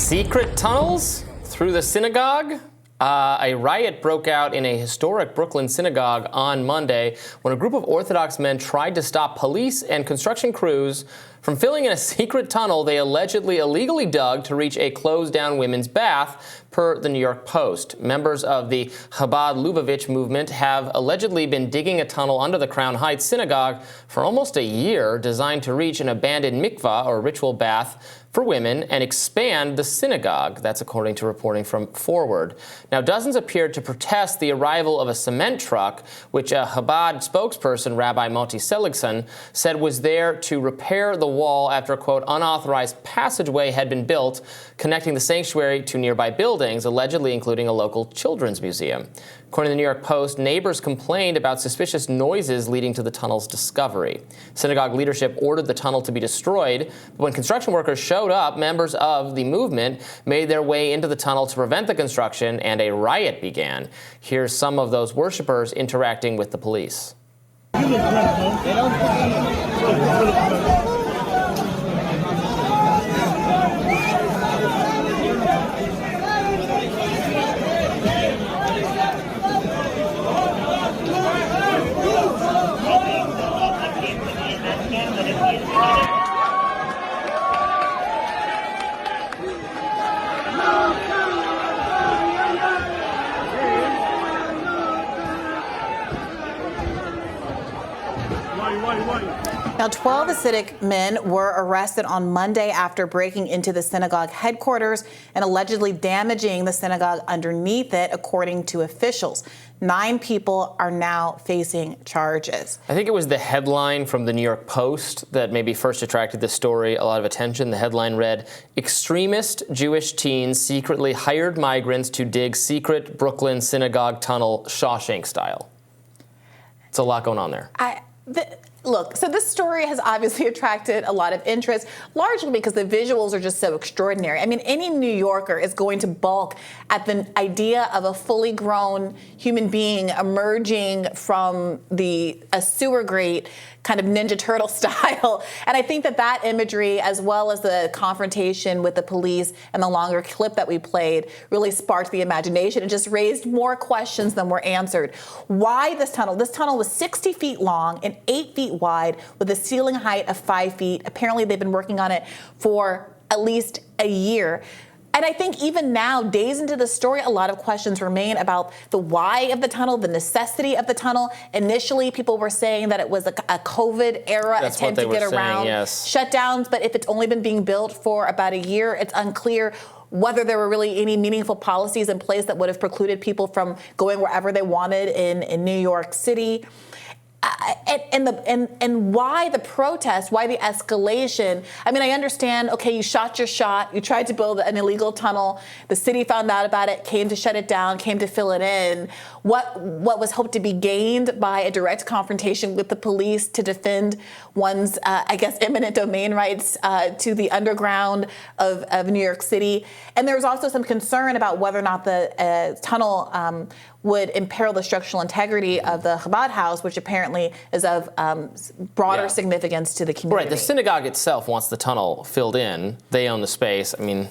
Secret tunnels through the synagogue? A riot broke out in a historic Brooklyn synagogue on Monday when a group of Orthodox men tried to stop police and construction crews from filling in a secret tunnel they allegedly illegally dug to reach a closed-down women's bath, per the New York Post. Members of the Chabad Lubavitch movement have allegedly been digging a tunnel under the Crown Heights synagogue for almost a year, designed to reach an abandoned mikvah, or ritual bath, for women and expand the synagogue. That's according to reporting from Forward. Now, dozens appeared to protest the arrival of a cement truck, which a Chabad spokesperson, Rabbi Moti Seligson, said was there to repair the wall after a, quote, unauthorized passageway had been built connecting the sanctuary to nearby buildings, allegedly including a local children's museum. According to the New York Post, neighbors complained about suspicious noises leading to the tunnel's discovery. Synagogue leadership ordered the tunnel to be destroyed, but when construction workers showed up, members of the movement made their way into the tunnel to prevent the construction, and a riot began. Here's some of those worshipers interacting with the police. Now, 12 Hasidic men were arrested on Monday after breaking into the synagogue headquarters and allegedly damaging the synagogue underneath it, according to officials. 9 people are now facing charges. I think it was the headline from the New York Post that maybe first attracted the story a lot of attention. The headline read, "Extremist Jewish teens secretly hired migrants to dig secret Brooklyn synagogue tunnel Shawshank style." It's a lot going on there. Look, so this story has obviously attracted a lot of interest, largely because the visuals are just so extraordinary. I mean, any New Yorker is going to balk at the idea of a fully grown human being emerging from a sewer grate, kind of Ninja Turtle style. And I think that imagery, as well as the confrontation with the police and the longer clip that we played, really sparked the imagination and just raised more questions than were answered. Why this tunnel? This tunnel was 60 feet long and 8 feet wide with a ceiling height of 5 feet. Apparently, they've been working on it for at least a year. And I think even now, days into the story, a lot of questions remain about the why of the tunnel, the necessity of the tunnel. Initially, people were saying that it was a COVID era attempt to get around shutdowns. But if it's only been being built for about a year, it's unclear whether there were really any meaningful policies in place that would have precluded people from going wherever they wanted in New York City. And why the protest, why the escalation? I mean, I understand, okay, you shot your shot, you tried to build an illegal tunnel, the city found out about it, came to shut it down, came to fill it in. What was hoped to be gained by a direct confrontation with the police to defend one's, eminent domain rights to the underground of New York City? And there was also some concern about whether or not the tunnel would imperil the structural integrity of the Chabad house, which apparently is of broader significance to the community. Right, the synagogue itself wants the tunnel filled in. They own the space. I mean,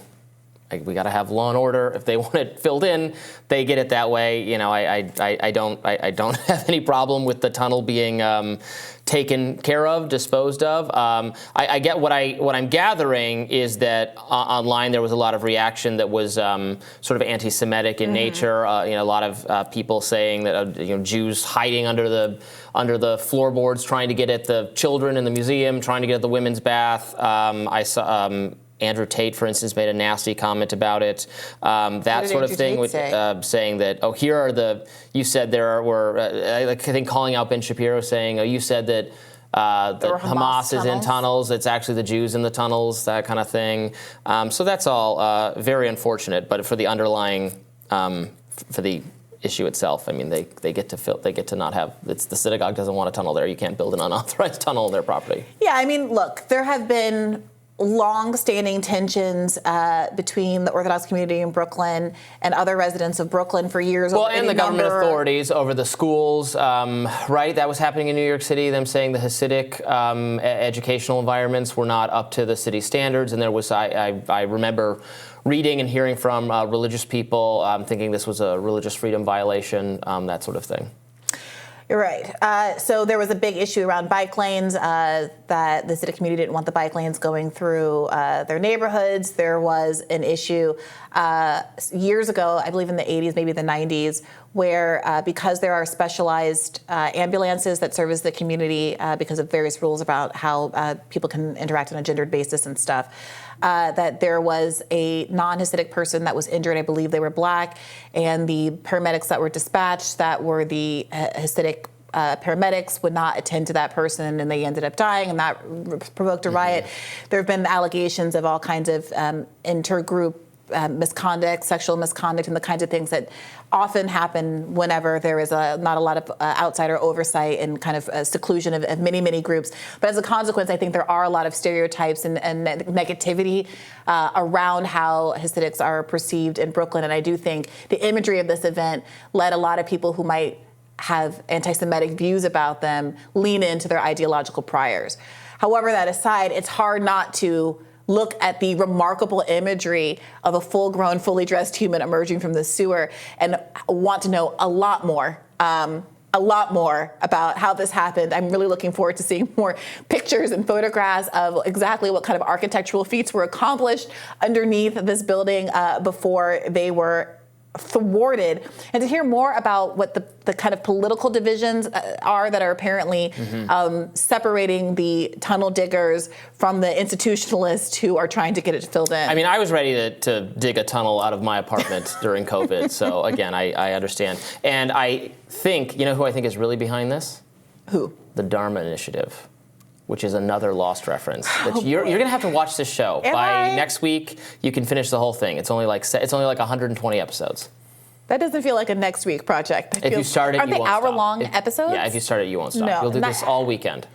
we got to have law and order. If they want it filled in, they get it that way. You know, I don't have any problem with the tunnel being taken care of, disposed of. I get what I'm gathering is that online there was a lot of reaction that was sort of anti-Semitic in nature. A lot of people saying that Jews hiding under the floorboards, trying to get at the children in the museum, trying to get at the women's bath. I saw. Andrew Tate, for instance, made a nasty comment about it. That sort of thing, saying that, here are you said there were, I think calling out Ben Shapiro saying, you said that Hamas is in tunnels. It's actually the Jews in the tunnels, that kind of thing. So that's all very unfortunate. But for the underlying, for the issue itself, I mean, they get to not have, the synagogue doesn't want a tunnel there. You can't build an unauthorized tunnel on their property. Yeah, I mean, look, there have been long-standing tensions between the Orthodox community in Brooklyn and other residents of Brooklyn for years. Well, and the government authorities over the schools, right? That was happening in New York City, them saying the Hasidic educational environments were not up to the city standards. And there was, I remember reading and hearing from religious people thinking this was a religious freedom violation, that sort of thing. You're right. So there was a big issue around bike lanes, that the Hasidic community didn't want the bike lanes going through their neighborhoods. There was an issue years ago, I believe in the 80s, maybe the 90s, where because there are specialized ambulances that service the community because of various rules about how people can interact on a gendered basis and stuff, that there was a non-Hasidic person that was injured. I believe they were black, and the paramedics that were dispatched that were the Hasidic paramedics would not attend to that person, and they ended up dying, and that provoked a riot. There have been allegations of all kinds of intergroup misconduct, sexual misconduct, and the kinds of things that often happen whenever there is not a lot of outsider oversight and kind of seclusion of many, many groups. But as a consequence, I think there are a lot of stereotypes and negativity around how Hasidics are perceived in Brooklyn. And I do think the imagery of this event led a lot of people who might have anti-Semitic views about them lean into their ideological priors. However, that aside, it's hard not to look at the remarkable imagery of a full-grown, fully dressed human emerging from the sewer and want to know a lot more about how this happened. I'm really looking forward to seeing more pictures and photographs of exactly what kind of architectural feats were accomplished underneath this building before they were thwarted, and to hear more about what the kind of political divisions are that are apparently separating the tunnel diggers from the institutionalists who are trying to get it filled in. I mean, I was ready to dig a tunnel out of my apartment during COVID, so again, I understand. And I think, you know who I think is really behind this? Who? The Dharma Initiative, which is another Lost reference. You're going to have to watch this show. By next week, you can finish the whole thing. It's only like 120 episodes. That doesn't feel like a next week project. If you start it, you won't stop. Are they hour-long episodes? Yeah, if you start it, you won't stop. No, You'll do this all weekend.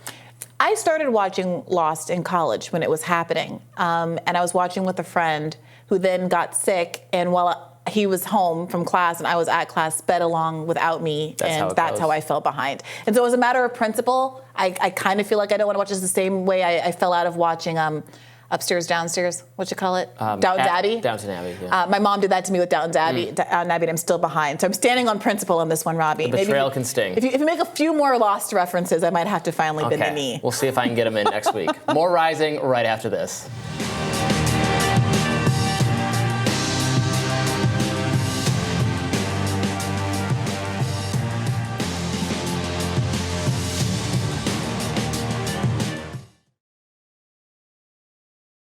I started watching Lost in college when it was happening, and I was watching with a friend who then got sick, and while he was home from class and I was at class, sped along without me, that's how I fell behind. And so as a matter of principle, I kind of feel like I don't want to watch this the same way I fell out of watching Upstairs, Downstairs, what you call it? Downton Abbey? Downton Abbey, yeah. My mom did that to me with Downton Abbey, and I'm still behind. So I'm standing on principle on this one, Robby. The betrayal can sting. If you make a few more Lost references, I might have to finally bend the knee. We'll see if I can get them in next week. More Rising right after this.